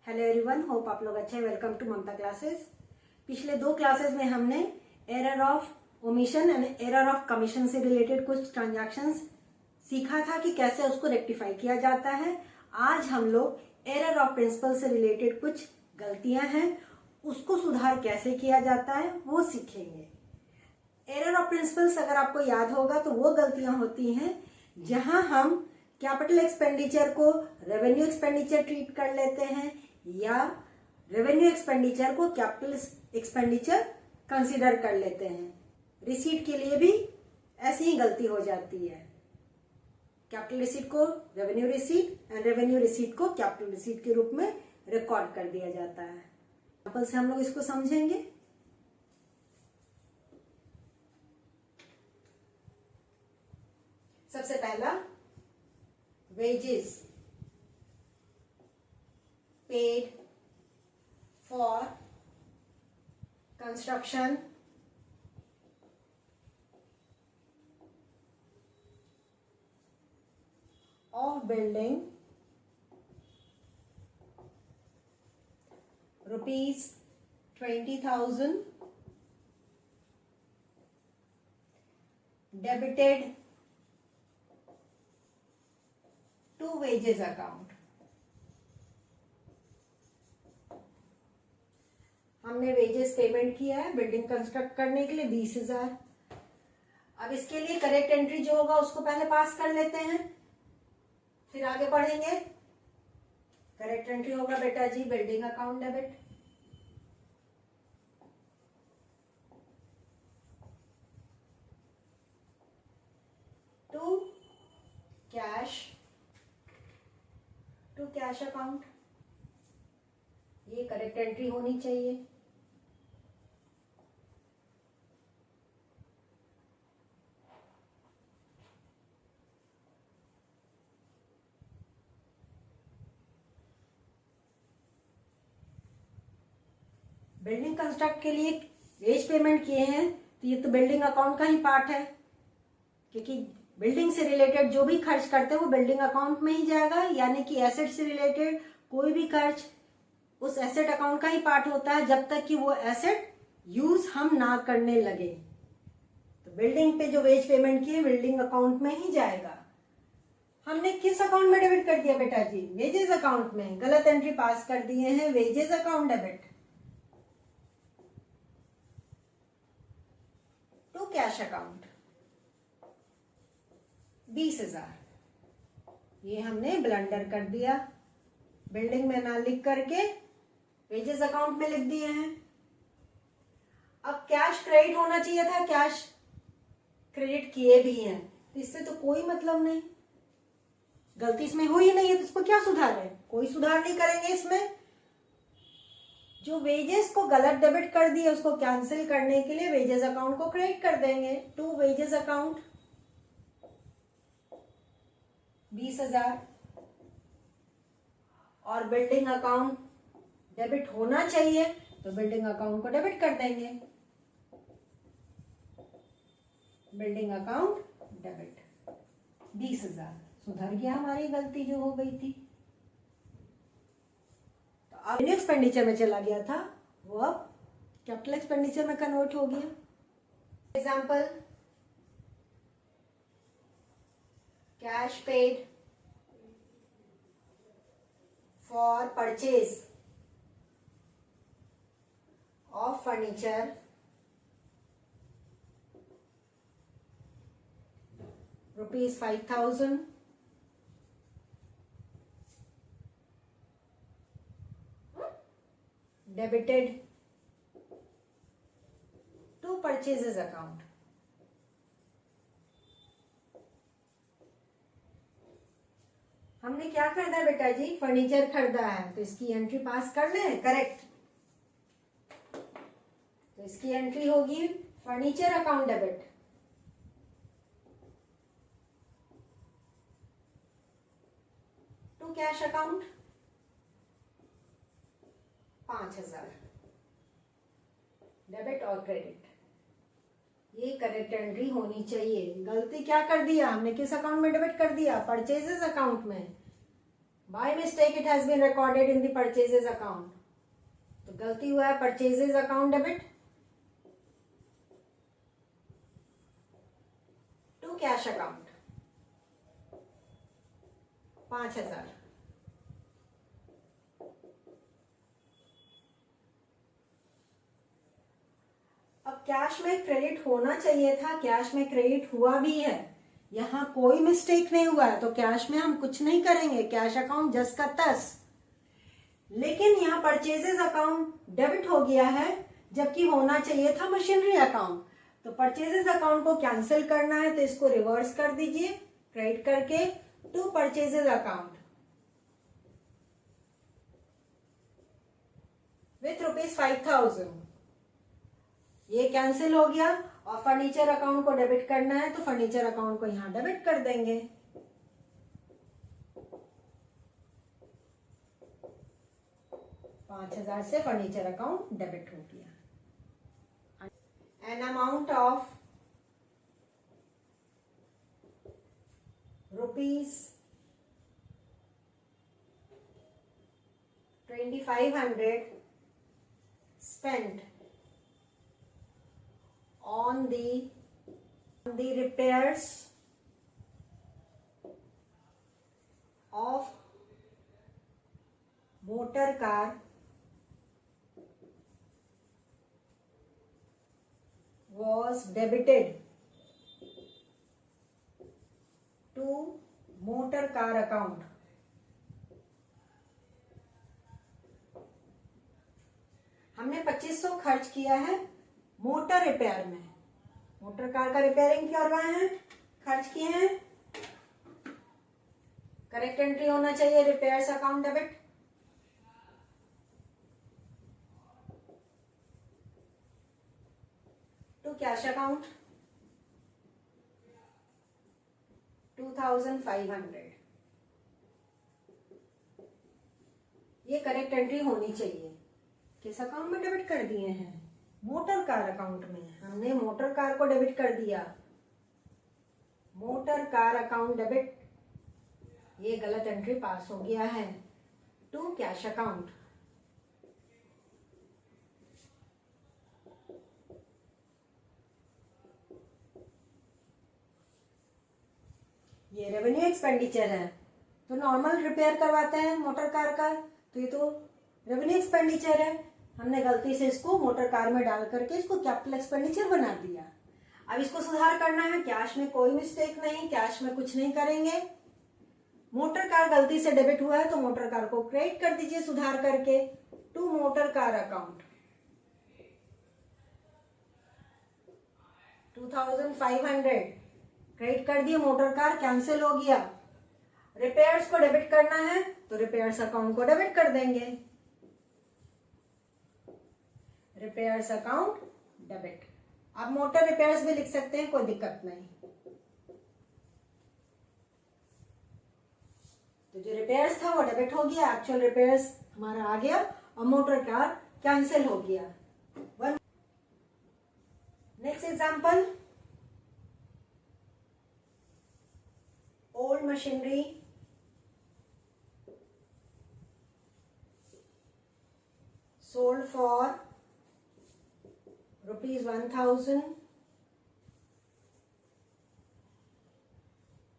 Hello everyone, hope आप लोग अच्छे हैं। Welcome to Mamta classes. पिछले 2 क्लासेस में हमने error of omission and error of commission से रिलेटेड कुछ ट्रांजैक्शंस सीखा था कि कैसे उसको रेक्टिफाई किया जाता है। आज हम लोग एरर ऑफ प्रिंसिपल से रिलेटेड कुछ गलतियां हैं, उसको सुधार कैसे किया जाता है वो सीखेंगे। एरर ऑफ प्रिंसिपल्स अगर आपको याद होगा तो वो गलतियां होती हैं जहां हम कैपिटल एक्सपेंडिचर को रेवेन्यू एक्सपेंडिचर ट्रीट कर लेते हैं या रेवेन्यू एक्सपेंडिचर को कैपिटल एक्सपेंडिचर कंसीडर कर लेते हैं। रिसीट के लिए भी ऐसी ही गलती हो जाती है। कैपिटल रिसीट को revenue receipt and revenue receipt को कैपिटल रिसीट के रूप में रिकॉर्ड कर दिया जाता है। एग्जांपल से हम लोग इसको समझेंगे। सबसे पहला, wages paid for construction of building rupees 20,000 debited to wages account। हमने वेजेस पेमेंट किया है बिल्डिंग कंस्ट्रक्ट करने के लिए 20,000। अब इसके लिए करेक्ट एंट्री जो होगा उसको पहले पास कर लेते हैं, फिर आगे बढ़ेंगे। करेक्ट एंट्री होगा बेटा जी building account debit, to cash account. ये करेक्ट एंट्री होनी चाहिए। बिल्डिंग कंस्ट्रक्ट के लिए वेज पेमेंट किए हैं तो ये तो बिल्डिंग अकाउंट का ही पार्ट है, क्योंकि बिल्डिंग से रिलेटेड जो भी खर्च करते हैं वो बिल्डिंग अकाउंट में ही जाएगा। यानी कि एसेट से रिलेटेड कोई भी खर्च उस एसेट अकाउंट का ही पार्ट होता है जब तक कि वो एसेट यूज हम ना करने लगे। तो बिल्डिंग पे जो वेज पेमेंट किए बिल्डिंग अकाउंट में ही जाएगा। हमने किस अकाउंट में डेबिट कर दिया बेटा जी? वेजेस अकाउंट में। गलत एंट्री पास कर दिए हैं, wages account debit to cash account 20,000। ये हमने ब्लंडर कर दिया, बिल्डिंग में ना लिख करके वेजेस अकाउंट में लिख दिए हैं। अब कैश क्रेडिट होना चाहिए था, कैश क्रेडिट किए भी हैं, तो इससे तो कोई मतलब नहीं। गलती इसमें हुई नहीं है तो इसको क्या सुधार है? कोई सुधार नहीं करेंगे इसमें। जो वेजेस को गलत डेबिट कर दिए उसको कैंसिल करने के लिए वेजेस अकाउंट को क्रेडिट कर देंगे टू वेजेस अकाउंट 20,000। और बिल्डिंग अकाउंट डेबिट होना चाहिए तो बिल्डिंग अकाउंट को डेबिट कर देंगे, बिल्डिंग अकाउंट डेबिट 20,000। सुधर गया हमारी गलती जो हो गई थी। तो अब एक्सपेंडिचर में चला गया था वो अब कैपिटल एक्सपेंडिचर में कन्वर्ट हो गया। Example, cash paid for purchase of furniture rupees 5,000 debited to purchases account। हमने क्या खरीदा बेटा जी? फर्नीचर खरीदा है, तो इसकी एंट्री पास कर लें। करेक्ट। तो इसकी एंट्री होगी furniture account debit to cash account 5,000 debit और क्रेडिट। ये करेक्ट एंट्री होनी चाहिए। गलती क्या कर दिया हमने? किस अकाउंट में डेबिट कर दिया? परचेजेस अकाउंट में। By mistake it has been recorded in the purchases account, तो गलती हुआ है purchases account debit to cash account 5,000। अब कैश में क्रेडिट होना चाहिए था, कैश में क्रेडिट हुआ भी है, यहाँ कोई मिस्टेक नहीं हुआ है, तो कैश में हम कुछ नहीं करेंगे, कैश अकाउंट जस का तस। लेकिन यहाँ परचेजेस अकाउंट डेबिट हो गया है, जबकि होना चाहिए था मशीनरी अकाउंट। तो परचेजेस अकाउंट को कैंसिल करना है, तो इसको रिवर्स कर दीजिए क्रेडिट करके टू परचेजेस अकाउंट विथ ₹5,000। ये कैंसिल हो गया और फर्नीचर अकाउंट को डेबिट करना है, तो फर्नीचर अकाउंट को यहां डेबिट कर देंगे। ₹5,000 से फर्नीचर अकाउंट डेबिट हो गया। An amount of ₹2,500 spent on the repairs of motor car was debited to motor car account। हमने 2,500 खर्च किया है मोटर रिपेयर में, मोटर कार का रिपेयरिंग करवाए हैं, खर्च किए हैं। करेक्ट एंट्री होना चाहिए repairs account debit to cash account 2,500। ये करेक्ट एंट्री होनी चाहिए। किस अकाउंट में डेबिट कर दिए हैं? मोटर कार अकाउंट में। हमने मोटर कार को डेबिट कर दिया, मोटर कार अकाउंट डेबिट। ये गलत एंट्री पास हो गया है टू कैश अकाउंट। ये रेवेन्यू एक्सपेंडिचर है, तो नॉर्मल रिपेयर करवाते हैं मोटर कार का, तो ये तो रेवेन्यू एक्सपेंडिचर है। हमने गलती से इसको मोटर कार में डाल करके इसको कैपिटल एक्सपेंडिचर बना दिया। अब इसको सुधार करना है, कैश में कोई मिस्टेक नहीं, कैश में कुछ नहीं करेंगे। मोटर कार गलती से डेबिट हुआ है, तो मोटर कार को क्रेडिट कर दीजिए सुधार करके to motor car account 2,500 credit कर दिए। मोटर कार कैंसिल हो गया। रिपेयर्स को डेबिट करना है, तो रिपेयर्स अकाउंट को डेबिट कर देंगे, रिपेयर्स अकाउंट डेबिट। आप मोटर रिपेयर्स भी लिख सकते हैं, कोई दिक्कत नहीं। तो जो रिपेयर्स था वो डेबिट हो गया, एक्चुअल रिपेयर्स हमारा आ गया और मोटर कार कैंसिल हो गया। Next example, old machinery sold for ₹1,000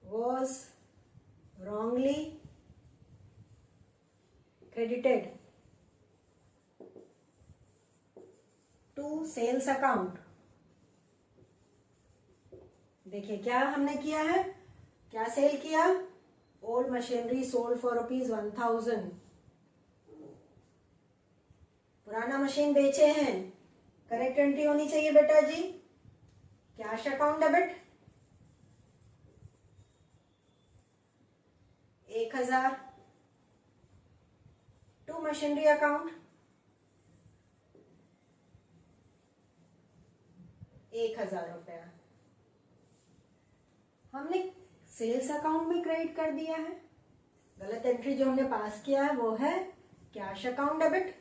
was wrongly credited to sales account। देखिए क्या हमने किया है, क्या सेल किया? Old machinery sold for ₹1,000। पुराना मशीन बेचे हैं। करेक्ट एंट्री होनी चाहिए बेटा जी, cash account debit 1,000 to machinery account 1,000 रुपया। हमने सेल्स अकाउंट में क्रेडिट कर दिया है। गलत एंट्री जो हमने पास किया है वो है cash account debit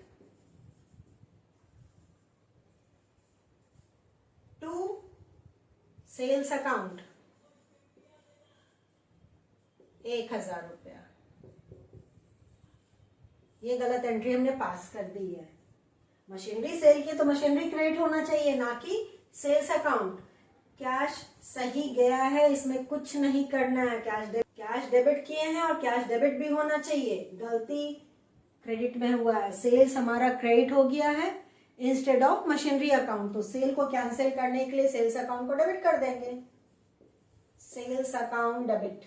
to sales account 1,000 रुपया। ये गलत एंट्री हमने पास कर दी है। मशीनरी सेल की तो मशीनरी क्रेडिट होना चाहिए, ना कि सेल्स अकाउंट। कैश सही गया है, इसमें कुछ नहीं करना है। कैश डेबिट किए हैं और कैश डेबिट भी होना चाहिए। गलती क्रेडिट में हुआ है, सेल्स हमारा क्रेडिट हो गया है इंस्टेड ऑफ मशीनरी अकाउंट। तो सेल को कैंसिल करने के लिए सेल्स अकाउंट को डेबिट कर देंगे। Sales account debit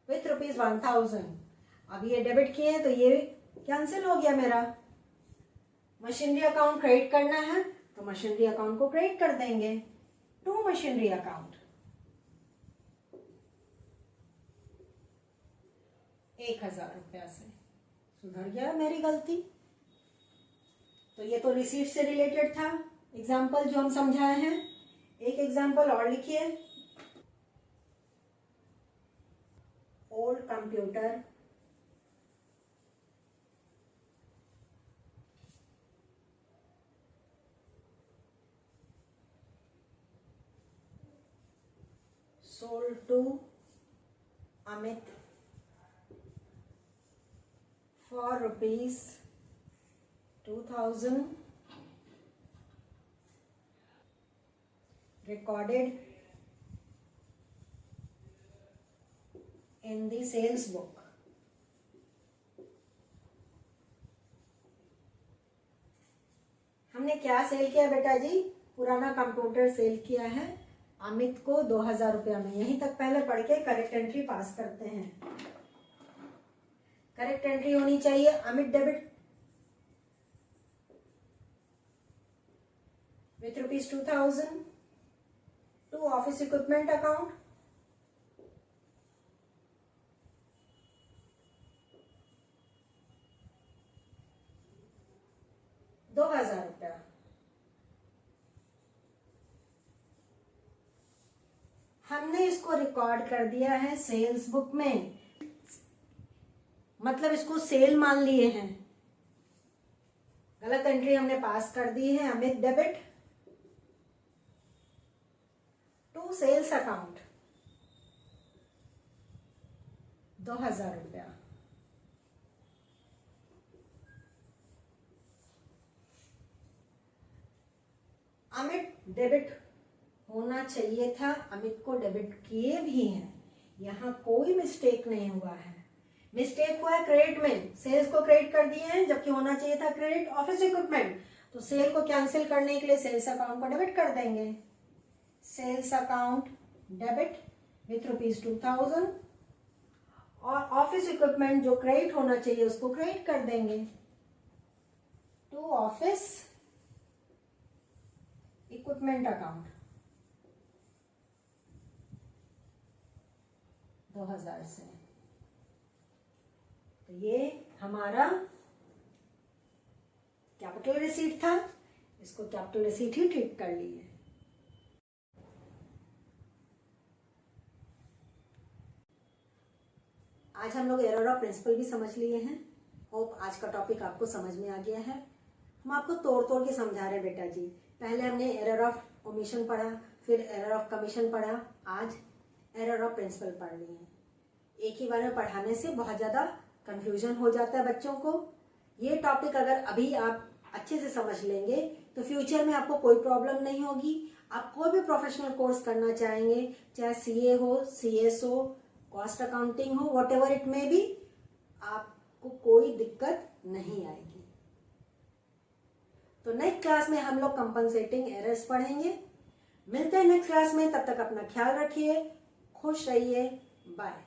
with ₹1000। अब ये डेबिट किए तो ये कैंसिल हो गया मेरा। मशीनरी अकाउंट क्रेडिट करना है तो मशीनरी अकाउंट को क्रेडिट कर देंगे टू मशीनरी अकाउंट। 1000 रुपया से सुधर गया मेरी गलती। तो ये तो रिसीट से रिलेटेड था एग्जाम्पल जो हम समझाए हैं। एक एग्जाम्पल और लिखिए। Old computer sold to Amit for ₹2000, recorded in the sales book। हमने क्या सेल किया बेटा जी? पुराना कंप्यूटर सेल किया है अमित को 2000 रुपया में। यहीं तक पहले पढ़ के करेक्ट एंट्री पास करते हैं। करेक्ट एंट्री होनी चाहिए Amit debit with ₹2000 to office equipment account। ₹2000। हमने इसको रिकॉर्ड कर दिया है सेल्स बुक में, मतलब इसको सेल मान लिए हैं। गलत एंट्री हमने पास कर दी है। Amit debit to sales account ₹2000। Amit debit होना चाहिए था, अमित को डेबिट किए भी हैं। यहाँ कोई मिस्टेक नहीं हुआ है। मिस्टेक हुआ है क्रेडिट में, सेल्स को क्रेडिट कर दिए हैं जबकि होना चाहिए था क्रेडिट ऑफिस इक्विपमेंट। तो सेल को कैंसिल करने के लिए सेल्स अकाउंट को डेबिट कर देंगे। सेल्स अकाउंट डेबिट विथ ₹2000 और ऑफिस इक्विपमेंट जो क्रेडिट होना चाहिए उसको क्रेडिट कर देंगे टू ऑफिस इक्विपमेंट अकाउंट 2000 से। तो ये हमारा कैपिटल रिसीट था, इसको कैपिटल रिसीट ही ट्रीट कर लिए। आज हम लोग एरर ऑफ प्रिंसिपल भी समझ लिए हैं। होप आज का टॉपिक आपको समझ में आ गया है। हम आपको तोड़ तोड़ के समझा रहे हैं बेटा जी। पहले हमने एरर ऑफ ओमिशन पढ़ा, फिर एरर ऑफ कमीशन पढ़ा, आज एरर ऑफ प्रिंसिपल पढ़ लिए हैं। एक ही बार में पढ़ाने से बहुत ज़्यादा कंफ्यूजन हो जाता है बच्चों को। ये टॉपिक अगर अभी आप अच्छे से समझ लेंगे तो फ्यूचर में आपको कोई प्रॉब्लम नहीं होगी। आप कोई भी प्रोफेशनल कोर्स करना चाहेंगे, चाहे सीए हो, सीएस हो, कॉस्ट अकाउंटिंग हो, what ever it may be, आपको कोई दिक्कत नहीं आएगी। तो नेक्स्ट क्लास में हम लोग कंपनसेटिंग एरर्स पढ़ेंगे। मिलते हैं नेक्स्ट क्लास में, तब तक अपना ख्याल रखिए, खुश रहिए, बाय।